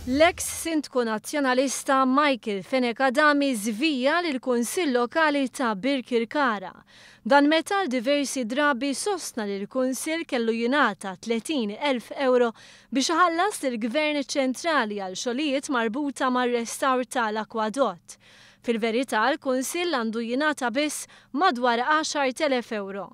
L-eks sindku nazzjonalista Michael Fenekadami żvija lill-Kunsill Lokali ta' Birkirkara. Dan meta diversi drabi sostna li l-Kunsill kellu jingħata 30,000 euro biex iħallas lill-Gvern ċentrali għal xogħlijiet marbuta mar-restawr tal-akwadott. Fil-verità l-Kunsill għandu jingħata biss madwar 10,000 euro.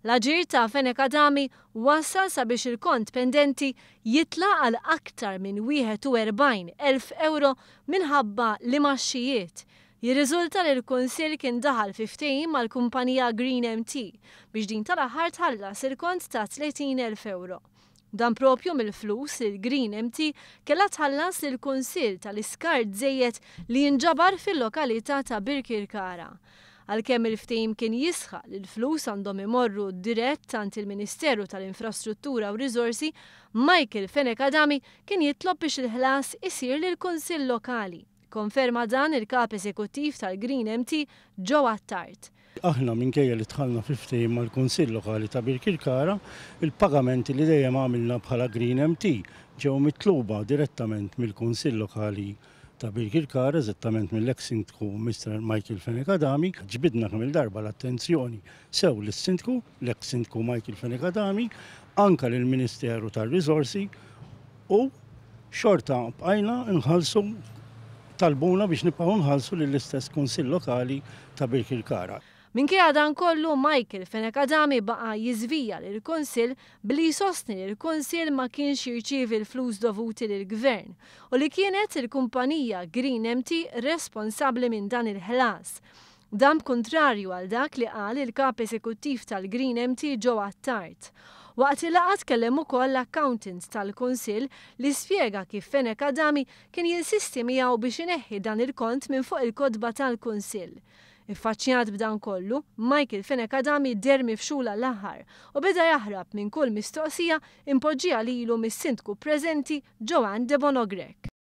L-aġir ta' Fenekadami wassal sabiex il-kont pendenti jitla għal aktar minn 41,000 euro minħabba li maxxijiet. Jirriżulta li l-Kunsill kien daħal fi ftehim mal-kumpanija Green MT biex din tal-aħħar tħallas il-kont ta' 30,000 euro. Dan propju mill-flus li l-Green MT kellha tħallas lill-Kunsill tal-iskart żejjed li jinġabar fil-lokalità ta' Birkirkara. Għalkemm il-ftehim kien jisħaq li l-flus għandhom imorru dirett tant il-Ministeru tal-Infrastruttura u Riżorsi, Michael Fenekadami kien jitlob biex il-ħlas isir lill-Kunsill Lokali. Konferma dan il-kap eżekuttiv tal-Green MT Joe Attard. Aħna minkejja li tħallna fi ftehim mal-Kunsill Lokali ta' Birkirkara, il-pagamenti li dejjem għamilna bħala Green MT ġew mitluba direttament mill-Kunsill Lokali ta' Birkirkara, eżattament mill-ex-sindku Mr. Michael Fenekadami. Ġbidna kemm il-darba l-attenzjoni sew lis-sindku, l-ex-sindku Michael Fenekadami, anke lill-Ministeru tar-Riżorsi u xorta bqajna nħallsu talbuna biex nibqgħu nħallsu lill-istess Kunsill Lokali ta' Birkirkara. Minkejja dan kollu Michael Fenekadami baqa' jiżvija lill-Kunsill billi jsostni li l-Kunsill ma kienx jirċievi l-flus dovuti lill-Gvern u li kienet il-kumpanija Green MT responsabbli minn dan il-ħlas. Dan kontrarju għal dak li qal il-kap eżekuttiv tal-Green MT Joe Attard. Waqt il-laqgħa tkellem ukoll l-accountant tal-Kunsill li spjega kif Fenekadami kien jinsisti miegħu biex ineħħi dan il-kont minn fuq il-kotba tal-Kunsill. Iffaċċjat b'dan kollu, Michael Fenekadami der mifxula l-aħħar u beda jaħrab minn kull mistoqsija impoġġija lilu mis-sindku preżenti Joanne de Bonogrek.